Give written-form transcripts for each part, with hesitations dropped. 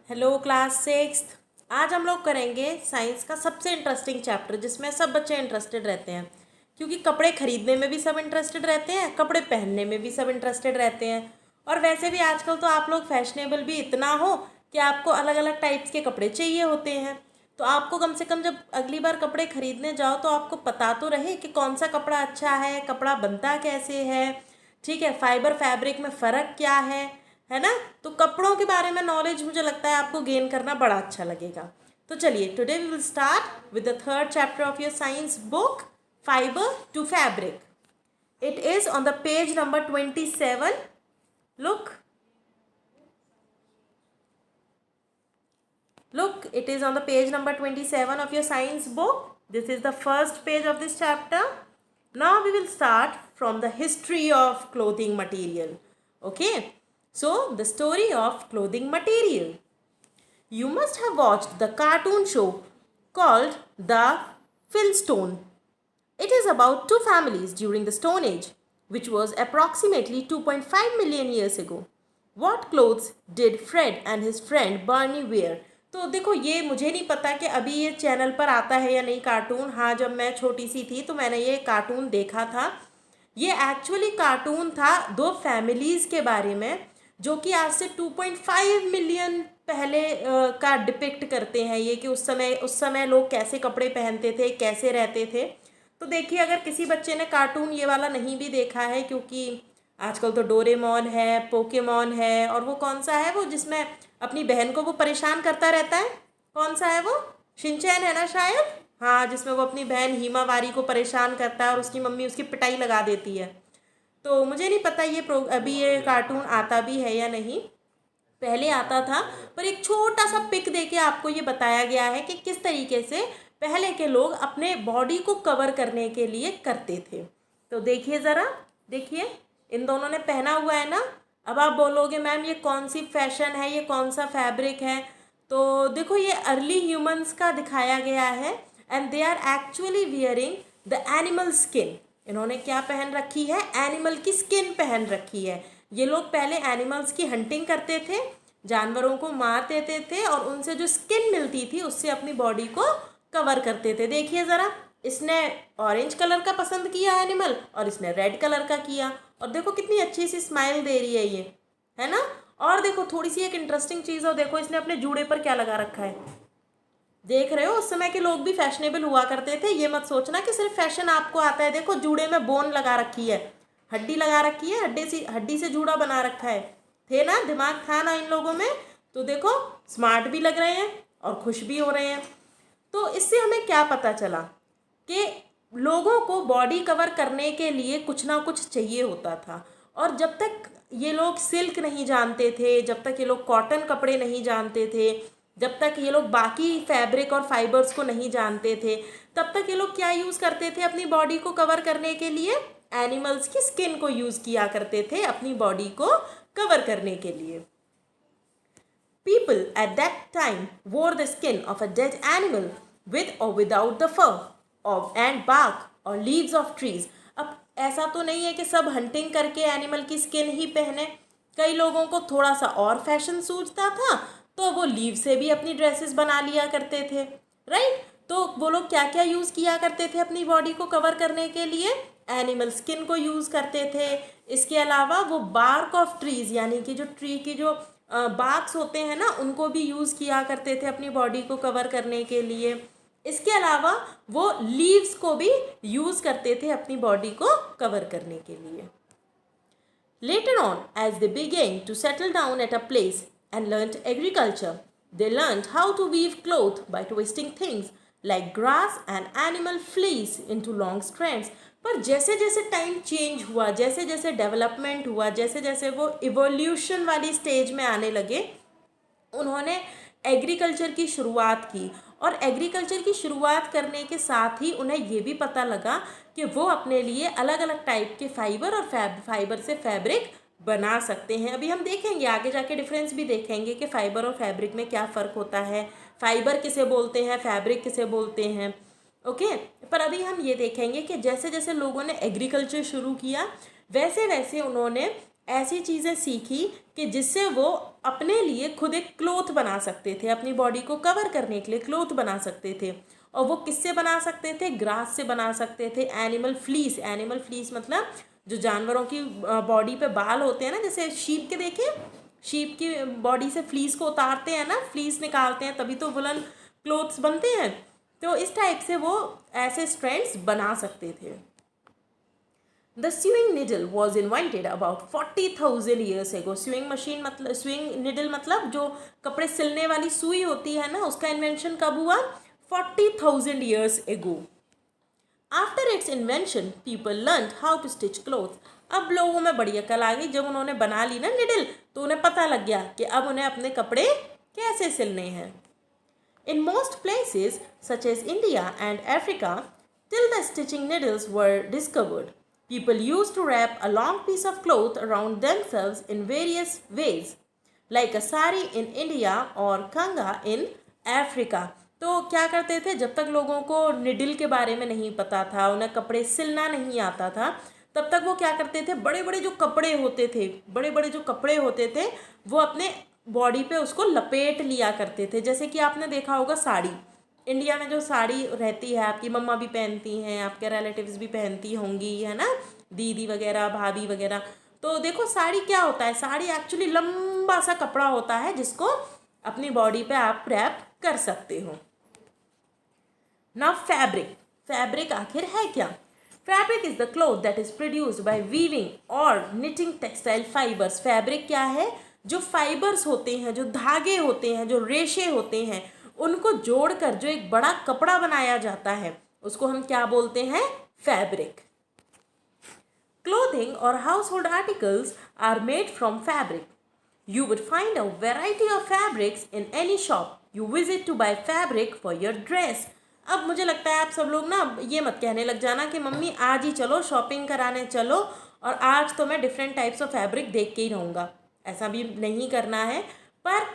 Hello class sixth. आज हम लोग करेंगे साइंस का सबसे इंटरेस्टिंग चैप्टर जिसमें सब बच्चे इंटरेस्टेड रहते हैं, क्योंकि कपड़े खरीदने में भी सब इंटरेस्टेड रहते हैं, कपड़े पहनने में भी सब इंटरेस्टेड रहते हैं। और वैसे भी आजकल तो आप लोग फैशनेबल भी इतना हो कि आपको अलग अलग टाइप्स के कपड़े चाहिए होते हैं। तो आपको कम से कम जब अगली बार कपड़े खरीदने जाओ तो आपको पता तो रहे कि कौन सा कपड़ा अच्छा है, कपड़ा बनता कैसे है, ठीक है, फाइबर फैब्रिक में फ़र्क क्या है ना। तो कपड़ों के बारे में नॉलेज मुझे लगता है आपको गेन करना बड़ा अच्छा लगेगा। तो चलिए, today we will start with the third chapter of your science book, fibre to fabric. It is on the page number 27. Look, it is on the page number 27 of your science book. This is the first page of this chapter. Now we will start from the history of clothing material. Okay, so the story of clothing material. You must have watched the cartoon show called The Flintstones. It is about two families during the Stone Age, which was approximately 2.5 million years ago. What clothes did Fred and his friend Barney wear? तो देखो, ये मुझे नहीं पता कि अभी ये channel पर आता है या नहीं कार्टून। हाँ, जब मैं छोटी सी थी तो मैंने ये कार्टून देखा था। ये एक्चुअली कार्टून था दो फैमिलीज़ के बारे में, जो कि आज से 2.5 मिलियन पहले का डिपिक्ट करते हैं ये, कि उस समय लोग कैसे कपड़े पहनते थे, कैसे रहते थे। तो देखिए, अगर किसी बच्चे ने कार्टून ये वाला नहीं भी देखा है, क्योंकि आजकल तो डोरेमोन है, पोकेमोन है, और वो कौन सा है वो जिसमें अपनी बहन को वो परेशान करता रहता है, कौन सा है वो? शिनचैन है ना शायद। हाँ, जिसमें वो अपनी बहन हिमावारी को परेशान करता है और उसकी मम्मी उसकी पिटाई लगा देती है। तो मुझे नहीं पता अभी ये कार्टून आता भी है या नहीं। पहले आता था, पर एक छोटा सा पिक देके आपको ये बताया गया है कि किस तरीके से पहले के लोग अपने बॉडी को कवर करने के लिए करते थे। तो देखिए ज़रा, देखिए, इन दोनों ने पहना हुआ है ना। अब आप बोलोगे मैम ये कौन सी फैशन है, ये कौन सा फैब्रिक है? तो देखो, ये अर्ली ह्यूमंस का दिखाया गया है and they are actually wearing the animal skin. इन्होंने क्या पहन रखी है? एनिमल की स्किन पहन रखी है। ये लोग पहले एनिमल्स की हंटिंग करते थे, जानवरों को मार देते थे और उनसे जो स्किन मिलती थी उससे अपनी बॉडी को कवर करते थे। देखिए ज़रा, इसने ऑरेंज कलर का पसंद किया एनिमल और इसने रेड कलर का किया, और देखो कितनी अच्छी सी स्माइल दे रही है ये, है ना। और देखो, थोड़ी सी एक इंटरेस्टिंग चीज़, और देखो इसने अपने जूड़े पर क्या लगा रखा है। देख रहे हो, उस समय के लोग भी फैशनेबल हुआ करते थे। ये मत सोचना कि सिर्फ फैशन आपको आता है। देखो, जूड़े में बोन लगा रखी है, हड्डी लगा रखी है, हड्डी से जूड़ा बना रखा है। थे ना, दिमाग था ना इन लोगों में। तो देखो, स्मार्ट भी लग रहे हैं और खुश भी हो रहे हैं। तो इससे हमें क्या पता चला कि लोगों को बॉडी कवर करने के लिए कुछ ना कुछ चाहिए होता था। और जब तक ये लोग सिल्क नहीं जानते थे, जब तक ये लोग कॉटन कपड़े नहीं जानते थे, जब तक ये लोग बाकी फैब्रिक और फाइबर्स को नहीं जानते थे, तब तक ये लोग क्या यूज़ करते थे अपनी बॉडी को कवर करने के लिए? एनिमल्स की स्किन को यूज़ किया करते थे अपनी बॉडी को कवर करने के लिए। People at that time wore the skin of a dead animal with or without the fur and bark or leaves of trees. अब ऐसा तो नहीं है कि सब हंटिंग करके एनिमल की स्किन ही पहने। कई लोगों को थोड़ा सा और फैशन सूझता था, तो वो लीव से भी अपनी ड्रेसेस बना लिया करते थे, राइट। तो वो लोग क्या क्या यूज़ किया करते थे अपनी बॉडी को कवर करने के लिए? एनिमल स्किन को यूज़ करते थे। इसके अलावा वो बार्क ऑफ ट्रीज़, यानी कि जो ट्री की जो बार्क्स होते हैं ना, उनको भी यूज़ किया करते थे अपनी बॉडी को कवर करने के लिए। इसके अलावा वो लीव्स को भी यूज़ करते थे अपनी बॉडी को कवर करने के लिए। Later on, as they began to settle down at a place and learnt agriculture, they learnt how to weave cloth by twisting things like grass and animal fleece into long strands. पर जैसे जैसे time change हुआ, जैसे जैसे development हुआ, जैसे जैसे वो इवोल्यूशन वाली स्टेज में आने लगे, उन्होंने एग्रीकल्चर की शुरुआत की। और एग्रीकल्चर की शुरुआत करने के साथ ही उन्हें ये भी पता लगा कि वो अपने लिए अलग अलग टाइप के फाइबर और फाइबर से फैब्रिक बना सकते हैं। अभी हम देखेंगे, आगे जाके डिफरेंस भी देखेंगे कि फ़ाइबर और फैब्रिक में क्या फ़र्क होता है, फ़ाइबर किसे बोलते हैं, फैब्रिक किसे बोलते हैं। ओके, पर अभी हम ये देखेंगे कि जैसे जैसे लोगों ने एग्रीकल्चर शुरू किया, वैसे वैसे उन्होंने ऐसी चीज़ें सीखी कि जिससे वो अपने लिए खुद एक क्लोथ बना सकते थे, अपनी बॉडी को कवर करने के लिए क्लोथ बना सकते थे। और वो किससे बना सकते थे? ग्रास से बना सकते थे। एनिमल फ्लीस मतलब जो जानवरों की बॉडी पे बाल होते हैं ना, जैसे शीप के देखे, शीप की बॉडी से फ्लीस को उतारते हैं ना, फ्लीस निकालते हैं तभी तो वुलन क्लोथ्स बनते हैं। तो इस टाइप से वो ऐसे स्ट्रैंड्स बना सकते थे। The sewing needle was invented about 40,000 years ago. Sewing needle मतलब जो कपड़े सिलने वाली सुई होती है ना, उसका इन्वेंशन कब हुआ? 40,000 years ago. After its invention, people learned how to stitch clothes. अब लोगों में बड़ी अकल आ गई, जब उन्होंने बना ली ना निडल तो उन्हें पता लग गया कि अब उन्हें अपने कपड़े कैसे सिलने हैं। In most places, such as India and Africa, till the stitching needles were discovered, people used to wrap a long piece of cloth around themselves in various ways, like a sari in India or kanga in Africa. तो क्या करते थे, जब तक लोगों को needle के बारे में नहीं पता था, उन्हें कपड़े सिलना नहीं आता था, तब तक वो क्या करते थे, बड़े बड़े जो कपड़े होते थे वो अपने बॉडी पे उसको लपेट लिया करते थे। जैसे कि आपने देखा होगा साड़ी, इंडिया में जो साड़ी रहती है, आपकी मम्मा भी पहनती हैं, आपके रिलेटिव्स भी पहनती होंगी, है ना, दीदी वगैरह, भाभी वगैरह। तो देखो साड़ी क्या होता है, साड़ी एक्चुअली लंबा सा कपड़ा होता है जिसको अपनी बॉडी पे आप रैप कर सकते हो। नाउ फैब्रिक आखिर है क्या? Fabric is the cloth that is produced by weaving और निटिंग टेक्सटाइल फाइबर्स। फैब्रिक क्या है? जो फाइबर्स होते हैं, जो धागे होते हैं, जो रेशे होते हैं, उनको जोड़कर जो एक बड़ा कपड़ा बनाया जाता है, उसको हम क्या बोलते हैं? Fabric. Clothing or household articles are made from fabric. You would find a variety of fabrics in any shop you visit to buy fabric for your dress. अब मुझे लगता है आप सब लोग ना ये मत कहने लग जाना कि मम्मी आज ही चलो शॉपिंग कराने चलो और आज तो मैं डिफरेंट टाइप्स ऑफ फैब्रिक देख के ही रहूँगा। ऐसा भी नहीं करना है, पर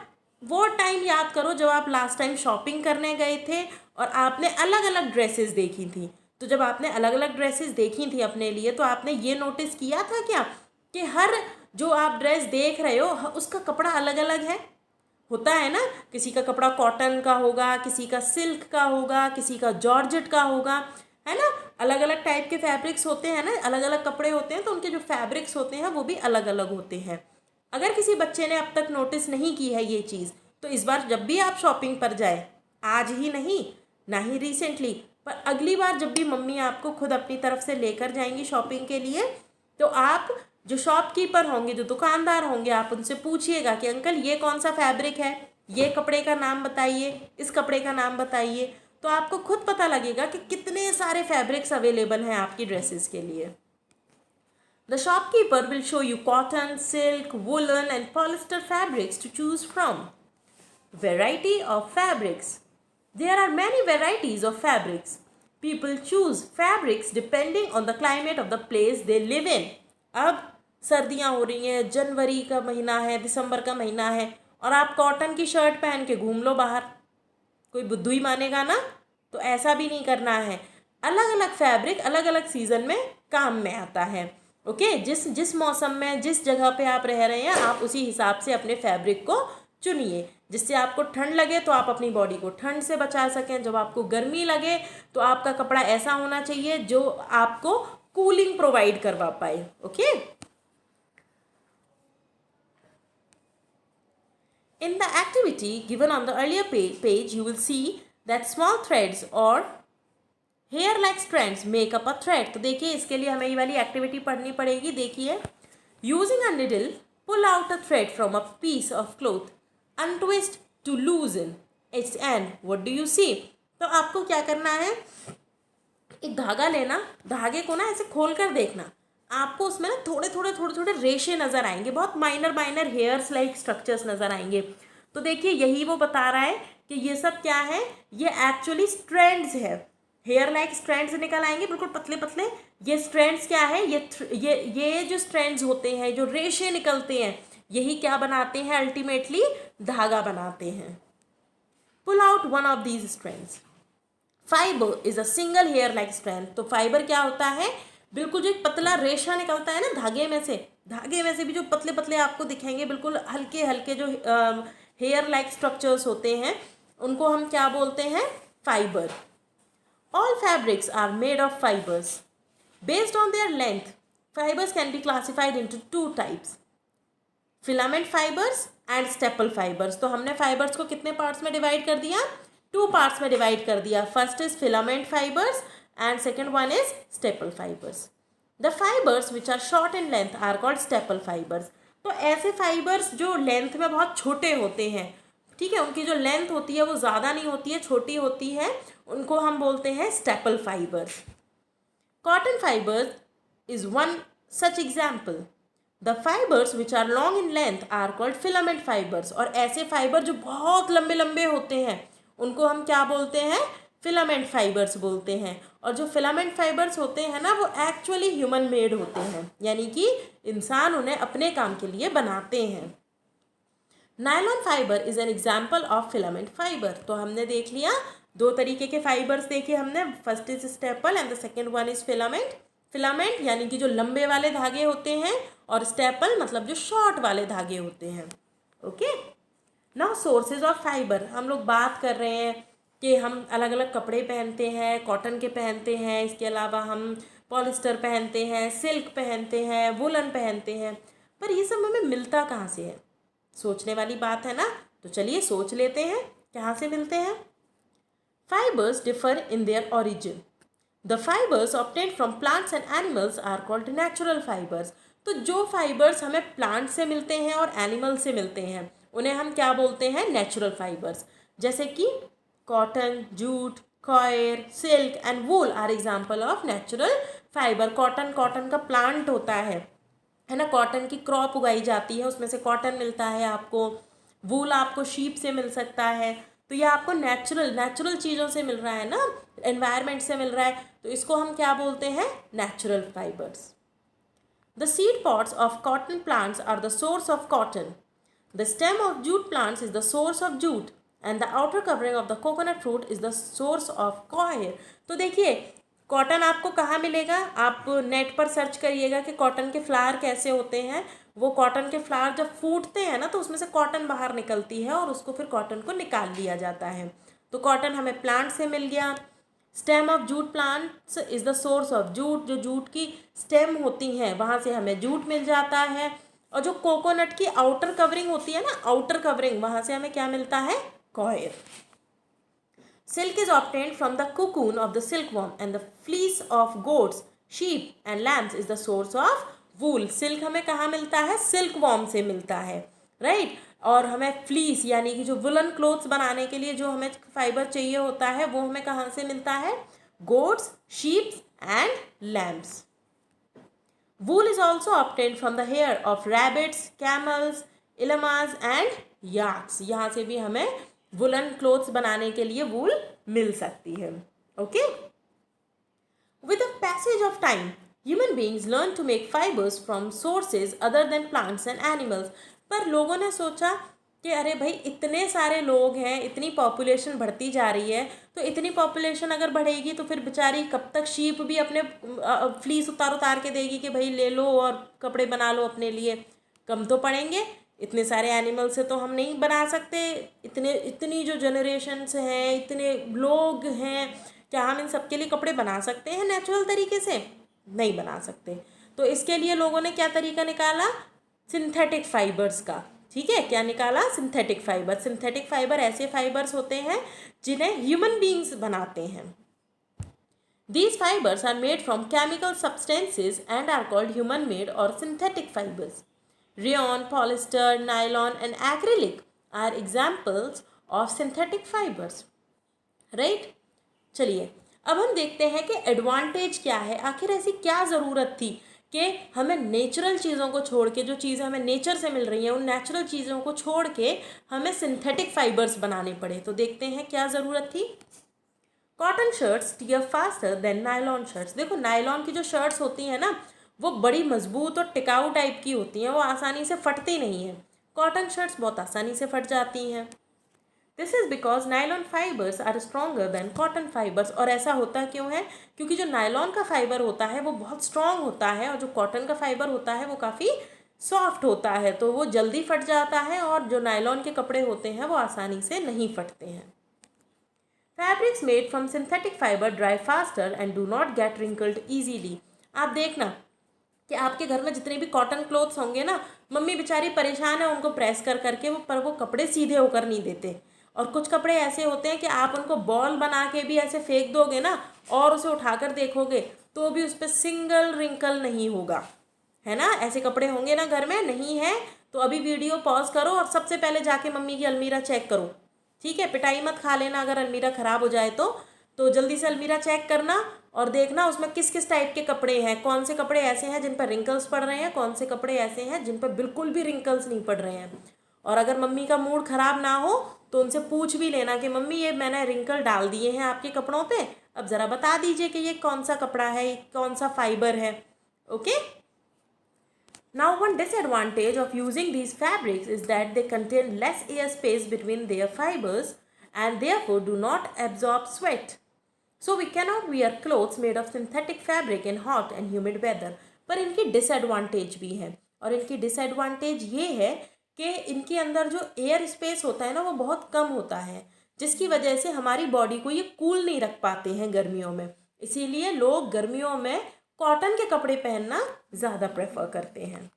वो टाइम याद करो जब आप लास्ट टाइम शॉपिंग करने गए थे और आपने अलग अलग ड्रेसेस देखी थी। तो जब आपने अलग अलग ड्रेसेस देखी थी अपने लिए, तो आपने ये नोटिस किया था क्या कि हर जो आप ड्रेस देख रहे हो उसका कपड़ा अलग अलग है? होता है ना, किसी का कपड़ा कॉटन का होगा, किसी का सिल्क का होगा, किसी का जॉर्जेट का होगा, है ना। अलग अलग टाइप के फैब्रिक्स होते हैं ना, अलग अलग कपड़े होते हैं, तो उनके जो फैब्रिक्स होते हैं वो भी अलग अलग होते हैं। अगर किसी बच्चे ने अब तक नोटिस नहीं की है ये चीज़, तो इस बार जब भी आप शॉपिंग पर जाए, आज ही नहीं, ना ही रिसेंटली, पर अगली बार जब भी मम्मी आपको खुद अपनी तरफ से लेकर जाएंगी शॉपिंग के लिए, तो आप जो शॉपकीपर होंगे, जो दुकानदार होंगे, आप उनसे पूछिएगा कि अंकल ये कौन सा फैब्रिक है, ये कपड़े का नाम बताइए, इस कपड़े का नाम बताइए। तो आपको खुद पता लगेगा कि कितने सारे फैब्रिक्स अवेलेबल हैं आपकी ड्रेसेस के लिए। The shopkeeper will show you cotton, silk, woolen and polyester fabrics to choose from. Variety of fabrics. There are many varieties of fabrics. People choose fabrics depending on the climate of the place they live in. अब सर्दियाँ हो रही हैं, जनवरी का महीना है, दिसंबर का महीना है, और आप कॉटन की शर्ट पहन के घूम लो बाहर, कोई बुद्धू ही मानेगा ना? तो ऐसा भी नहीं करना है। अलग अलग फैब्रिक अलग अलग सीज़न में काम में आता है। ओके, जिस मौसम में जिस जगह पे आप रह रहे हैं, आप उसी हिसाब से अपने फैब्रिक को चुनिए। जिससे आपको ठंड लगे तो आप अपनी बॉडी को ठंड से बचा सकें, जब आपको गर्मी लगे तो आपका कपड़ा ऐसा होना चाहिए जो आपको कूलिंग प्रोवाइड करवा पाए। Okay, in the activity given on the earlier page, you will see that small threads or hair like strands make up a thread. तो देखिए इसके लिए हमें ये वाली एक्टिविटी पढ़नी पड़ेगी। देखिए, using a needle, pull out a thread from a piece of cloth, untwist to loosen its end. What do you see? तो आपको क्या करना है, एक धागा लेना, धागे को ना ऐसे खोल कर देखना, आपको उसमें ना थोड़े थोड़े रेशे नज़र आएंगे, बहुत माइनर हेयर्स लाइक स्ट्रक्चर्स नज़र आएंगे। तो देखिए यही वो बता रहा है कि ये सब क्या है, ये एक्चुअली स्ट्रैंड्स है, हेयर लाइक स्ट्रैंड्स निकल आएंगे, बिल्कुल पतले पतले। ये स्ट्रैंड्स क्या है, ये जो स्ट्रैंड्स होते हैं, जो रेशे निकलते हैं, यही क्या बनाते हैं, अल्टीमेटली धागा बनाते हैं। Pull out one of these strands. Fibre is a single hair like strand. तो फाइबर क्या होता है, बिल्कुल जो एक पतला रेशा निकलता है ना धागे में से, धागे में से भी जो पतले पतले आपको दिखेंगे, बिल्कुल हल्के हल्के जो हेयर लाइक स्ट्रक्चर्स होते हैं, उनको हम क्या बोलते हैं? Fibre. All fabrics are made of fibers. Based on their length, fibers can be classified into two types. Filament fibers and staple fibers. तो हमने fibers को कितने parts में divide कर दिया? 2 parts में divide कर दिया. First is filament fibers and second one is staple fibers. The fibers which are short in length are called staple fibers. तो ऐसे fibers जो length में बहुत छोटे होते हैं, ठीक है, उनकी जो लेंथ होती है वो ज़्यादा नहीं होती है, छोटी होती है, उनको हम बोलते हैं staple fibres. Cotton fibres is one such example. The fibres which are long in length are called filament fibres. और ऐसे फाइबर जो बहुत लंबे लंबे होते हैं उनको हम क्या बोलते हैं? फिलामेंट फाइबर्स बोलते हैं. और जो फिलामेंट फाइबर्स होते हैं ना, वो एक्चुअली ह्यूमन मेड होते हैं, यानी कि इंसान उन्हें अपने काम के लिए बनाते हैं. Nylon fibre is an example of filament fibre. तो हमने देख लिया, 2 तरीके के फाइबर्स देखे हमने. First is staple and the second one is filament. Filament यानी कि जो लंबे वाले धागे होते हैं, और स्टेपल मतलब जो शॉर्ट वाले धागे होते हैं. Okay, now sources of fibre. हम लोग बात कर रहे हैं कि हम अलग अलग कपड़े पहनते हैं, कॉटन के पहनते हैं, इसके अलावा हम पॉलिस्टर पहनते हैं, सिल्क पहनते हैं, वुलन पहनते हैं. पर ये सब हमें मिलता कहाँ से है? सोचने वाली बात है ना. तो चलिए सोच लेते हैं कहाँ से मिलते हैं. Fibres differ in their origin. The fibres obtained from plants and animals are called natural fibres. तो जो फाइबर्स हमें प्लांट से मिलते हैं और एनिमल से मिलते हैं उन्हें हम क्या बोलते हैं? Natural fibres. जैसे कि cotton, jute, coir, silk and wool are example of natural fibre. Cotton का प्लांट होता है ना, कॉटन की क्रॉप उगाई जाती है, उसमें से कॉटन मिलता है आपको. वूल आपको शीप से मिल सकता है. तो ये आपको नेचुरल चीज़ों से मिल रहा है ना, एनवायरनमेंट से मिल रहा है, तो इसको हम क्या बोलते हैं? Natural fibres. The seed pods of cotton plants are the source of cotton. The stem of jute plants is the source of jute and the outer covering of the coconut fruit is the source of coir. तो देखिए, cotton आपको कहाँ मिलेगा? आप net पर search करिएगा कि cotton के फ्लावर कैसे होते हैं. वो कॉटन के फ्लावर जब फूटते हैं ना, तो उसमें से कॉटन बाहर निकलती है और उसको फिर कॉटन को निकाल लिया जाता है. तो कॉटन हमें प्लांट से मिल गया. Stem of jute plants is the source of jute. जो जूट की स्टेम होती हैं वहाँ से हमें जूट मिल जाता है. और जो कोकोनट की आउटर कवरिंग होती है ना, आउटर कवरिंग, वहाँ से हमें क्या मिलता है? Coir. Silk is obtained from the cocoon of the silkworm and the fleece of goats, sheep and lambs is the source of wool. Silk हमें कहाँ मिलता है? silkworm से मिलता है, right? और हमें fleece यानी कि जो woolen clothes बनाने के लिए जो हमें फाइबर चाहिए होता है वो हमें कहाँ से मिलता है? goats, sheep and lambs. Wool is also obtained from the hair of rabbits, camels, llamas and yaks. यहाँ से भी हमें वुलन क्लोथ्स बनाने के लिए वूल मिल सकती है. Okay, with the passage of time human beings learn to make fibres from sources other than plants and animals. पर लोगों ने सोचा कि अरे भाई, इतने सारे लोग हैं, इतनी पॉपुलेशन बढ़ती जा रही है, तो इतनी पॉपुलेशन अगर बढ़ेगी तो फिर बेचारी कब तक शीप भी अपने फ्लीस उतार के देगी कि भाई ले लो और कपड़े बना लो अपने लिए. कम तो पड़ेंगे. इतने सारे एनिमल से तो हम नहीं बना सकते. इतनी जो जनरेशन्स हैं, इतने लोग हैं, क्या हम इन सबके लिए कपड़े बना सकते हैं नेचुरल तरीके से? नहीं बना सकते. तो इसके लिए लोगों ने क्या तरीका निकाला? सिंथेटिक फाइबर्स का. ठीक है, क्या निकाला? Synthetic fibre. सिंथेटिक फाइबर ऐसे फाइबर्स होते हैं जिन्हें ह्यूमन बींग्स बनाते हैं. These fibers are made from chemical substances and are called human made or synthetic fibers. Rayon, polyester, nylon and acrylic are examples of synthetic fibers. Right? चलिए, अब हम देखते हैं कि एडवांटेज क्या है. आखिर ऐसी क्या ज़रूरत थी कि हमें नेचुरल चीज़ों को छोड़ के, जो चीज़ें हमें नेचर से मिल रही हैं, उन नेचुरल चीज़ों को छोड़ के हमें सिंथेटिक फाइबर्स बनाने पड़े. तो देखते हैं क्या ज़रूरत थी. Cotton shirts tear faster than nylon shirts. देखो, नायलॉन की जो शर्ट्स होती हैं ना, वो बड़ी मजबूत और टिकाऊ टाइप की होती हैं, वो आसानी से फटती नहीं हैं. कॉटन शर्ट्स बहुत आसानी से फट जाती हैं. This is because nylon fibres are stronger than cotton fibres. और ऐसा होता क्यों है? क्योंकि जो नायलॉन का फाइबर होता है वो बहुत स्ट्रॉन्ग होता है और जो कॉटन का फाइबर होता है वो काफ़ी सॉफ्ट होता है तो वो जल्दी फट जाता है, और जो नायलॉन के कपड़े होते हैं वो आसानी से नहीं फटते हैं। Fabrics made from synthetic fibre dry faster and do not get wrinkled easily. आप देखना कि आपके घर में जितने भी कॉटन क्लोथ्स होंगे ना, मम्मी बेचारी परेशान है उनको प्रेस कर करके, वो कपड़े सीधे होकर नहीं देते। और कुछ कपड़े ऐसे होते हैं कि आप उनको बॉल बना के भी ऐसे फेंक दोगे ना और उसे उठाकर देखोगे तो भी उस पर सिंगल रिंकल नहीं होगा, है ना। ऐसे कपड़े होंगे ना घर में, नहीं है तो अभी वीडियो पॉज करो और सबसे पहले जाके मम्मी की अलमीरा चेक करो, ठीक है। पिटाई मत खा लेना अगर अलमीरा ख़राब हो जाए तो जल्दी से अलमीरा चेक करना और देखना उसमें किस किस टाइप के कपड़े हैं, कौन से कपड़े ऐसे हैं जिन पर रिंकल्स पड़ रहे हैं, कौन से कपड़े ऐसे हैं जिन पर बिल्कुल भी रिंकल्स नहीं पड़ रहे हैं। और अगर मम्मी का मूड ख़राब ना हो तो उनसे पूछ भी लेना कि मम्मी ये मैंने रिंकल डाल दिए हैं आपके कपड़ों पे, अब ज़रा बता दीजिए कि ये कौन सा कपड़ा है, ये कौन सा फाइबर है। Okay. Now, one disadvantage of using these fabrics is that they contain less air space between their fibers and therefore do not absorb sweat. So, we cannot wear clothes made of synthetic fabric in hot and humid weather. पर इनकी disadvantage भी है, और इनकी disadvantage ये है कि इनके अंदर जो एयर स्पेस होता है ना वो बहुत कम होता है, जिसकी वजह से हमारी बॉडी को ये कूल नहीं रख पाते हैं गर्मियों में। इसीलिए लोग गर्मियों में कॉटन के कपड़े पहनना ज़्यादा प्रेफर करते हैं।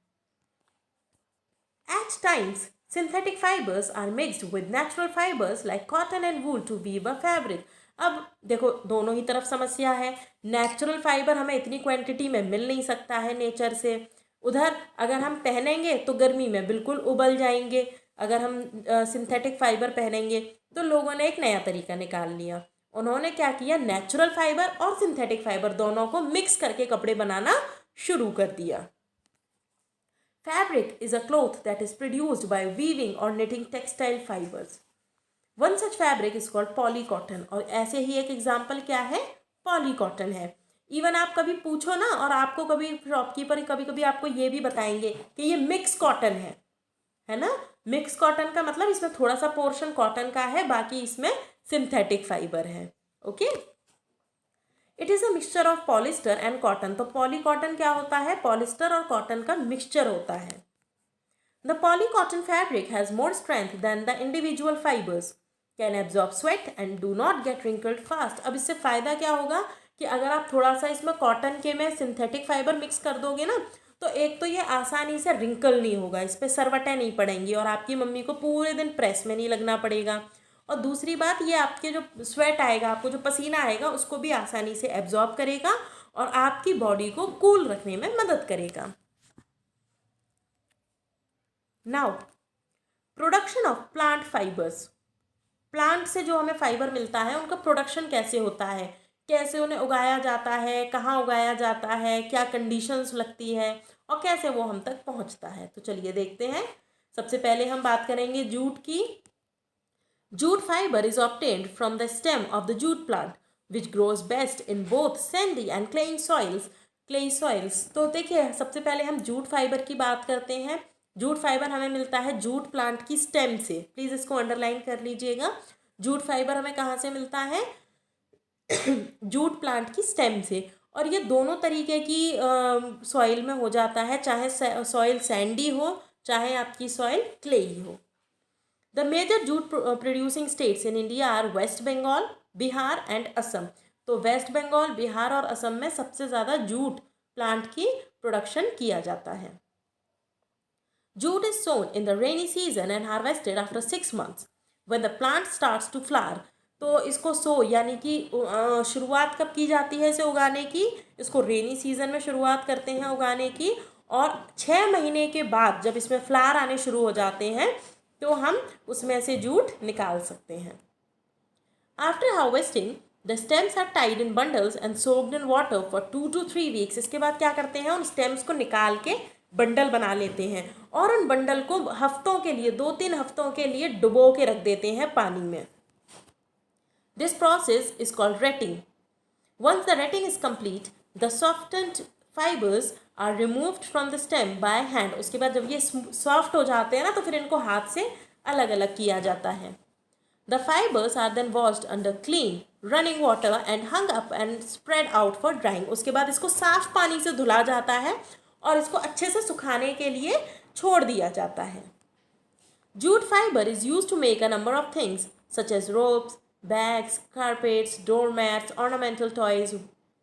At times, synthetic fibers are mixed with natural fibers like cotton and wool to weave a fabric. अब देखो दोनों ही तरफ समस्या है। नेचुरल फाइबर हमें इतनी क्वांटिटी में मिल नहीं सकता है नेचर से, उधर अगर हम पहनेंगे तो गर्मी में बिल्कुल उबल जाएंगे। अगर हम सिंथेटिक फाइबर पहनेंगे तो लोगों ने एक नया तरीका निकाल लिया, उन्होंने क्या किया, नेचुरल फाइबर और सिंथेटिक फाइबर दोनों को मिक्स करके कपड़े बनाना शुरू कर दिया। Fabric is a cloth that is produced by weaving or knitting textile fibers. One such fabric is called polycotton, और ऐसे ही एक एग्जाम्पल क्या है, पॉलीकॉटन है। इवन आप कभी पूछो ना और आपको कभी शॉपकीपर कभी कभी आपको ये भी बताएंगे कि ये मिक्स कॉटन है ना। मिक्स कॉटन का मतलब इसमें थोड़ा सा पोर्शन कॉटन का है, बाकी इसमें सिंथेटिक फाइबर है। Okay. It is a mixture of polyester and cotton. तो पॉलीकॉटन क्या होता है, पॉलिस्टर और कॉटन का मिक्सचर होता है। The polycotton fabric has more strength than the individual fibres, can absorb sweat and do not get wrinkled fast. अब इससे फ़ायदा क्या होगा कि अगर आप थोड़ा सा इसमें कॉटन के में सिंथेटिक फाइबर मिक्स कर दोगे ना तो एक तो ये आसानी से रिंकल नहीं होगा, इस पर सरवटें नहीं पड़ेंगी और आपकी मम्मी को पूरे दिन प्रेस में नहीं लगना पड़ेगा। और दूसरी बात, ये आपके जो स्वेट आएगा, आपको जो पसीना आएगा उसको भी आसानी से एब्जॉर्ब करेगा और आपकी बॉडी को कूल रखने में मदद करेगा। Now, production of plant fibres. Plant से जो हमें फाइबर मिलता है उनका प्रोडक्शन कैसे होता है, कैसे उन्हें उगाया जाता है, कहाँ उगाया जाता है, क्या कंडीशंस लगती है और कैसे वो हम तक पहुँचता है। तो चलिए देखते हैं। सबसे पहले हम बात करेंगे जूट की। Jute fiber is obtained from the stem of the jute plant, which grows best in both sandy and clayey soils. Clay soils. तो देखिए सबसे पहले हम जूट फाइबर की बात करते हैं। जूट फाइबर हमें मिलता है जूट प्लांट की स्टेम से। प्लीज़ इसको अंडरलाइन कर लीजिएगा। जूट फाइबर हमें कहाँ से मिलता है, जूट प्लांट की स्टेम से। और ये दोनों तरीके की सॉइल में हो जाता है, चाहे सॉइल सैंडी हो चाहे आपकी सॉइल क्लेई हो। The major jute producing states in India are West Bengal, Bihar and Assam. तो वेस्ट बंगाल, बिहार और असम में सबसे ज़्यादा जूट प्लांट की प्रोडक्शन किया जाता है। Jute is sown in the rainy season and harvested after 6 months when the plant starts to flower. तो इसको सो यानी कि शुरुआत कब की जाती है इसे उगाने की, इसको रेनी सीजन में शुरुआत करते हैं उगाने की और 6 महीने के बाद जब इसमें फ्लावर आने शुरू हो जाते हैं तो हम उसमें से जूट निकाल सकते हैं। After harvesting the stems are tied in bundles and soaked in water for 2 to 3 weeks। इसके बाद क्या करते हैं, उन स्टेम्स को निकाल के बंडल बना लेते हैं और उन बंडल को हफ्तों के लिए 2-3 हफ्तों के लिए डुबो के रख देते हैं पानी में। This process is called retting. Once the retting is complete the softened fibres are removed from the stem by hand. उसके बाद जब ये सॉफ्ट हो जाते हैं ना तो फिर इनको हाथ से अलग अलग किया जाता है। The fibres are then washed under clean running water and hung up and spread out for drying. उसके बाद इसको साफ पानी से धुला जाता है और इसको अच्छे से सुखाने के लिए छोड़ दिया जाता है. Jute fiber is used to make a number of things such as ropes, bags, carpets, doormats, ornamental toys,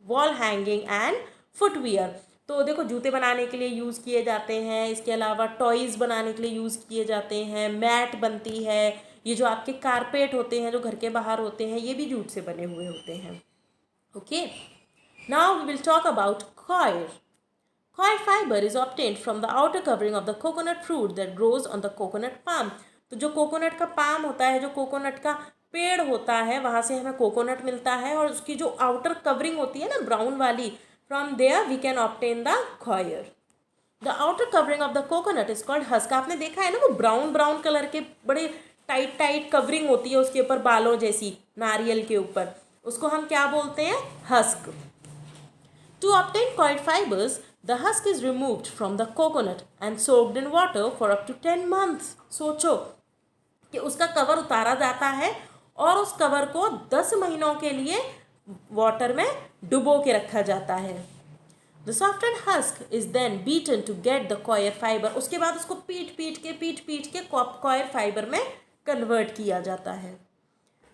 wall hanging and footwear. तो देखो जूते बनाने के लिए यूज़ किए जाते हैं, इसके अलावा टॉयज़ बनाने के लिए यूज़ किए जाते हैं, मैट बनती है, ये जो आपके कारपेट होते हैं जो घर के बाहर होते हैं ये भी जूट से बने हुए होते हैं. Okay, now we will talk about coir. Coir fiber is obtained from the outer covering of the coconut fruit that grows on the coconut palm. तो जो कोकोनट का पाम होता है, जो कोकोनट का पेड़ होता है, वहाँ से हमें कोकोनट मिलता है और उसकी जो आउटर कवरिंग होती है ना ब्राउन वाली, from there we can obtain the coir. The outer covering of the coconut is called husk. आपने देखा है ना वो ब्राउन ब्राउन कलर के बड़े टाइट टाइट कवरिंग होती है उसके ऊपर बालों जैसी, नारियल के ऊपर, उसको हम क्या बोलते हैं? Husk. To obtain coir fibers, the husk is removed from the coconut and soaked in water for up to 10 months. सोचो कि उसका कवर उतारा जाता है और उस कवर को 10 महीनों के लिए वाटर में डुबो के रखा जाता है. The softened husk is then beaten to get the coir fiber. उसके बाद उसको पीट पीट के coir fiber में कन्वर्ट किया जाता है.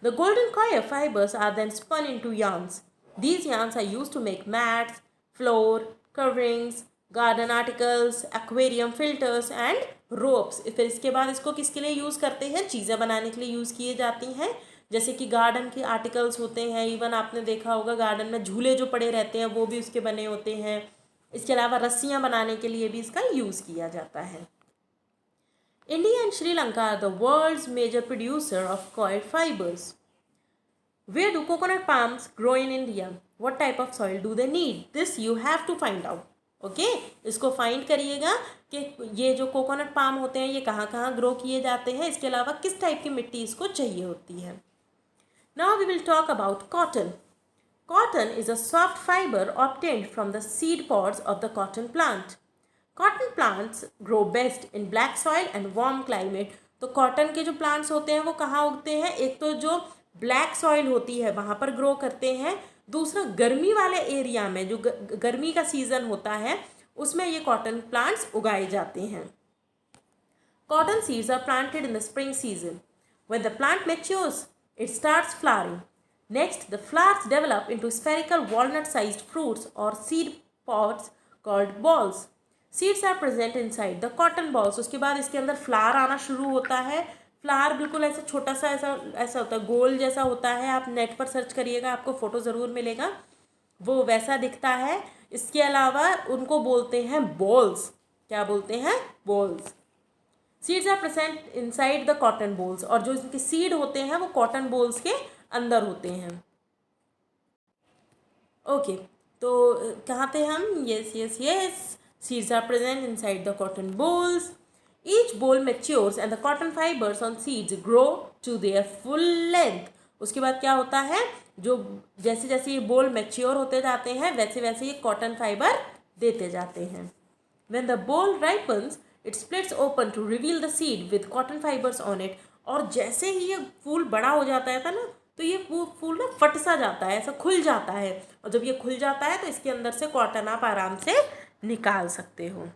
The golden coir fibers are then spun into yarns. These yarns are used to make mats, floor, coverings, garden articles, aquarium filters and ropes. फिर इसके बाद इसको किसके लिए यूज़ करते हैं? चीज़ें बनाने के लिए यूज़ किए जाती हैं, जैसे कि गार्डन के आर्टिकल्स होते हैं. इवन आपने देखा होगा गार्डन में झूले जो पड़े रहते हैं वो भी उसके बने होते हैं. इसके अलावा रस्सियाँ बनाने के लिए भी इसका यूज़ किया जाता है. India and Sri Lanka are the world's major producer of coir fibers. Where do coconut palms grow in India? What type of soil do they need? This you have to find out. Okay? इसको find करिएगा कि ये जो coconut palm होते हैं ये कहाँ कहाँ ग्रो किए जाते हैं, इसके अलावा किस टाइप की मिट्टी इसको चाहिए होती है. Now we will talk about cotton. Cotton is a soft fiber obtained from the seed pods of the cotton plant. Cotton plants grow best in black soil and warm climate. तो cotton के जो plants होते हैं वो कहाँ उगते हैं? एक तो जो ब्लैक सॉइल होती है वहाँ पर ग्रो करते हैं, दूसरा गर्मी वाले एरिया में जो गर्मी का सीज़न होता है उसमें ये कॉटन प्लांट्स उगाए जाते हैं. Cotton seeds are planted in the spring season. When the plant matures it starts flowering. Next the flowers develop into spherical walnut sized fruits or seed pods called bolls. Seeds are present inside the cotton bolls. उसके बाद इसके अंदर flower आना शुरू होता है. Flower बिल्कुल ऐसा छोटा सा ऐसा होता है, गोल जैसा होता है. आप नेट पर सर्च करिएगा आपको फ़ोटो ज़रूर मिलेगा, वो वैसा दिखता है. इसके अलावा उनको बोलते हैं बॉल्स. क्या बोलते हैं? Balls. Seeds are present inside the cotton balls. और जो इनके सीड होते हैं वो कॉटन बॉल्स के अंदर होते हैं. ओके, तो कहाँ थे हम? Yes. Seeds are present inside the cotton bolls. Each boll matures and the cotton fibers on seeds grow to their full length. उसके बाद क्या होता है? जो जैसे जैसे ये बोल मैच्योर होते जाते हैं वैसे वैसे ये कॉटन फाइबर देते जाते हैं. When the boll ripens, it splits open to reveal the seed with cotton fibers on it. और जैसे ही ये फूल बड़ा हो जाता है ना तो ये फूल ना फट सा जाता है, ऐसा खुल जाता है. और जब ये खुल जाता है तो इसके अंदर से कॉटन आप आराम से निकाल सकते हो.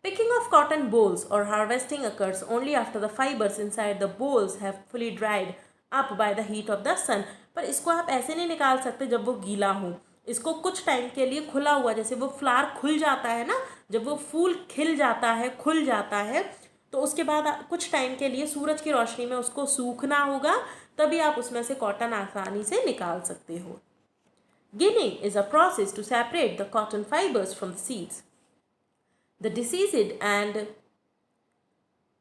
Picking of cotton bolls or harvesting occurs only after the fibers inside the bolls have fully dried up by the heat of the sun. पर इसको आप ऐसे नहीं निकाल सकते जब वो गीला हो. इसको कुछ टाइम के लिए खुला हुआ, जैसे वो फ्लावर खुल जाता है ना, जब वो फूल खिल जाता है, खुल जाता है, तो उसके बाद कुछ टाइम के लिए सूरज की रोशनी में उसको सूखना होगा, तभी आप उसमें से कॉटन आसानी से निकाल सकते हो. Ginning is a process to separate the cotton fibers from the seeds. The diseased and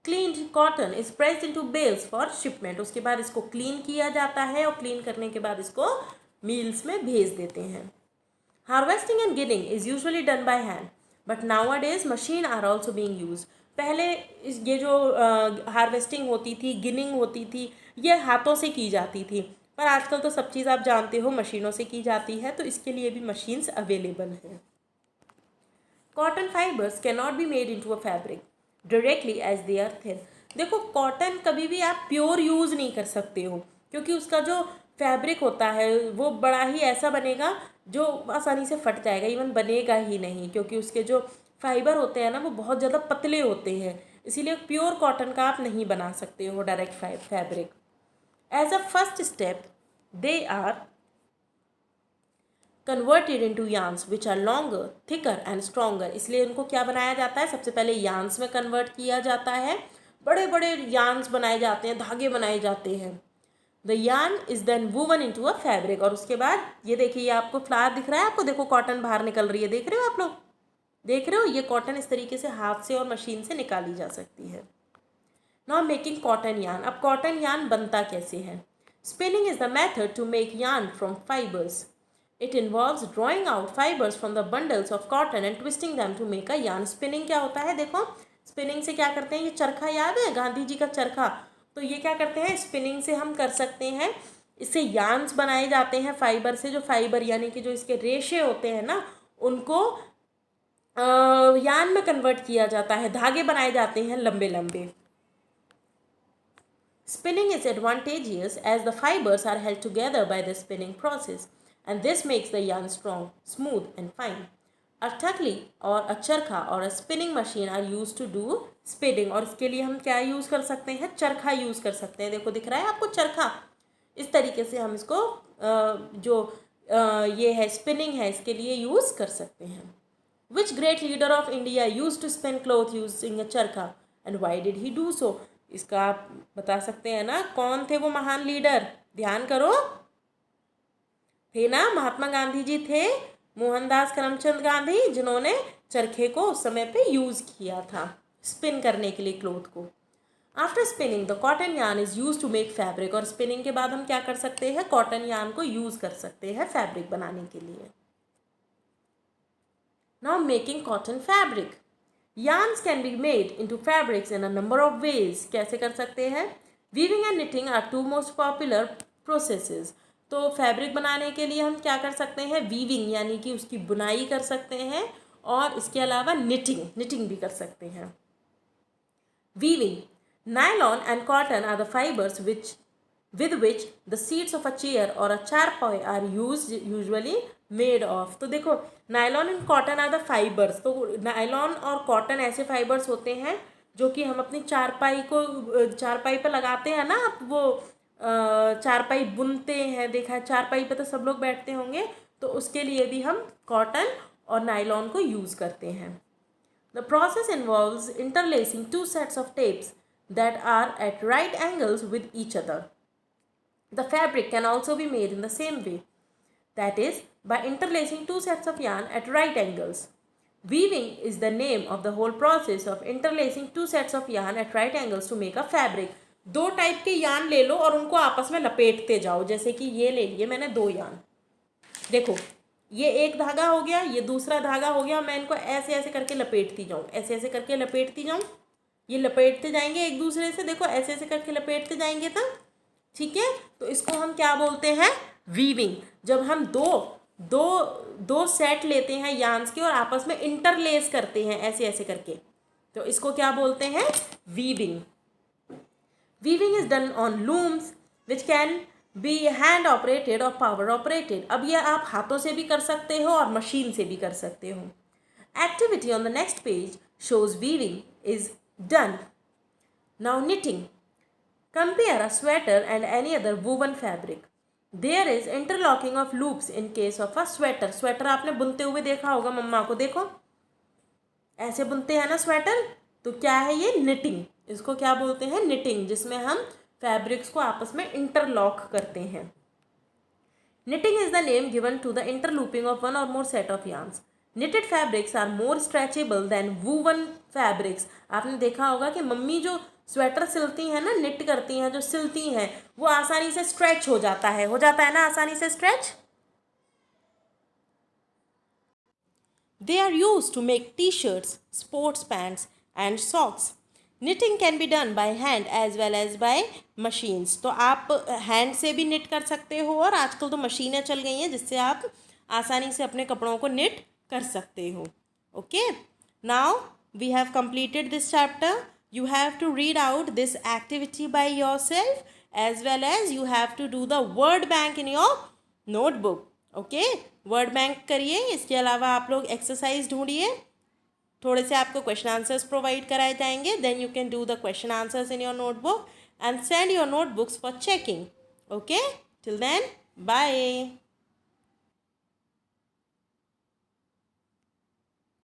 cleaned cotton is pressed into bales for shipment. उसके बाद इसको क्लीन किया जाता है और क्लीन करने के बाद इसको मिल्स में भेज देते हैं. Harvesting and ginning is usually done by hand, but nowadays machine are also being used. पहले ये जो हार्वेस्टिंग होती थी, गिनिंग होती थी, ये हाथों से की जाती थी, पर आजकल तो सब चीज़ आप जानते हो मशीनों से की जाती है, तो इसके लिए भी मशीन्स अवेलेबल हैं. Cotton fibres can not be made into a fabric directly as they are thin. देखो कॉटन कभी भी आप प्योर यूज़ नहीं कर सकते हो. क्योंकि उसका जो फैब्रिक होता है वो बड़ा ही ऐसा बनेगा जो आसानी से फट जाएगा, इवन बनेगा ही नहीं, क्योंकि उसके जो फाइबर होते हैं ना वो बहुत ज़्यादा पतले होते हैं, इसीलिए प्योर कॉटन का आप नहीं बना सकते हो direct fabric. As a first step they are converted into yarns which are longer, thicker and stronger. इसलिए इनको क्या बनाया जाता है, सबसे पहले यार्न्स में कन्वर्ट किया जाता है, बड़े बड़े यार्न्स बनाए जाते हैं, धागे बनाए जाते हैं। The yarn is then woven into a fabric, और उसके बाद ये देखिए, ये आपको फ्लावर दिख रहा है, आपको देखो कॉटन बाहर निकल रही है, देख रहे हो आप लोग, देख रहे हो, ये कॉटन इस तरीके से हाथ से और मशीन से निकाली जा सकती है। Now making cotton yarn. अब कॉटन यार्न बनता कैसे है? Spinning is the method to make yarn from fibres. It involves drawing out fibers from the bundles of cotton and twisting them to make a yarn. Spinning क्या होता है? देखो spinning से क्या करते हैं, ये चरखा याद है गांधी जी का चरखा, तो ये क्या करते हैं, स्पिनिंग से हम कर सकते हैं, इससे यार्न्स बनाए जाते हैं फाइबर से, जो फाइबर यानी कि जो इसके रेशे होते हैं ना उनको यार्न में कन्वर्ट किया जाता है, धागे बनाए जाते हैं लंबे लंबे। Spinning is advantageous as the fibers are held together by the spinning process, and this makes the yarn strong, smooth and fine. A takli or a charkha or a spinning machine are used to do spinning, और इसके लिए हम क्या use कर सकते हैं, चरखा use कर सकते हैं। देखो दिख रहा है आपको चरखा, इस तरीके से हम इसको जो ये है स्पिनिंग है इसके लिए यूज़ कर सकते हैं। Which great leader of India used to spin cloth using a charkha and why did he do so? इसका आप बता सकते हैं ना, कौन थे वो महान लीडर, ध्यान करो, थे ना, महात्मा गांधी जी थे, मोहनदास करमचंद गांधी, जिन्होंने चरखे को उस समय पे यूज़ किया था स्पिन करने के लिए क्लोथ को। After spinning the cotton yarn is use to make fabric, और स्पिनिंग के बाद हम क्या कर सकते हैं, कॉटन यार्न को यूज़ कर सकते हैं फैब्रिक बनाने के लिए। Now making cotton fabric. Yarns can be made into fabrics in a number of ways. कैसे कर सकते हैं? Weaving and knitting are two most popular processes. तो फैब्रिक बनाने के लिए हम क्या कर सकते हैं, वीविंग यानी कि उसकी बुनाई कर सकते हैं, और इसके अलावा निटिंग भी कर सकते हैं। Weaving, nylon and cotton are the fibres with which the seats of a chair or a charpai are usually made of। तो देखो nylon and cotton are the fibres, तो नायलॉन और कॉटन ऐसे फाइबर्स होते हैं जो कि हम अपनी चारपाई पे लगाते हैं ना, आप वो चारपाई बुनते हैं, देखा है चारपाई पे तो सब लोग बैठते होंगे, तो उसके लिए भी हम कॉटन और नायलॉन को यूज़ करते हैं। The process involves interlacing two sets of tapes that are at right angles with each other. The fabric can also be made in the same way, that is, by interlacing two sets of yarn at right angles. Weaving is the name of the whole process of interlacing two sets of yarn at right angles to make a fabric. दो type के yarn ले लो और उनको आपस में लपेटते जाओ, जैसे कि ये ले लिए मैंने दो यार्न, देखो ये एक धागा हो गया, ये दूसरा धागा हो गया, मैं इनको ऐसे ऐसे करके लपेटती जाऊँ, ऐसे ऐसे करके लपेटती जाऊँ, ये लपेटते जाएंगे एक दूसरे से, देखो ऐसे ऐसे करके लपेटते जाएंगे तब, ठीक है, तो इसको हम क्या बोलते हैं, वीविंग। जब हम दो सेट लेते हैं यार्न्स के और आपस में इंटरलेस करते हैं ऐसे ऐसे करके, तो इसको क्या बोलते हैं, weaving. Weaving is done on looms which can be hand operated और पावर ऑपरेटेड। अब ये आप हाथों से भी कर सकते हो और मशीन से भी कर सकते हो। Activity on the next page shows weaving is done. Now knitting. Compare a sweater and any other woven fabric. There is interlocking of loops in case of a sweater. Sweater आपने बुनते हुए देखा होगा, मम्मा को देखो ऐसे बुनते हैं ना स्वेटर, तो क्या है ये, निटिंग। इसको क्या बोलते हैं, निटिंग, जिसमें हम फैब्रिक्स को आपस में इंटरलॉक करते हैं। Knitting is the name given to the interlooping of one or more set of yarns. Knitted fabrics are more stretchable than woven fabrics. आपने देखा होगा कि मम्मी जो स्वेटर सिलती हैं ना, निट करती हैं, जो सिलती हैं, वो आसानी से स्ट्रेच हो जाता है ना आसानी से stretch. They are used to make T shirts, sports pants and socks. Knitting can be done by hand as well as by machines. तो आप हैंड से भी निट कर सकते हो, और आजकल तो मशीनें चल गई हैं जिससे आप आसानी से अपने कपड़ों को निट कर सकते हो। Okay, now we have completed this chapter. You have to read out this activity by yourself as well as you have to do the word bank in your notebook. Okay, word bank करिए. इसके अलावा आप लोग exercise ढूंढिए. थोड़े से आपको question answers provide कराए जाएंगे. Then you can do the question answers in your notebook and send your notebooks for checking. Okay, till then, bye.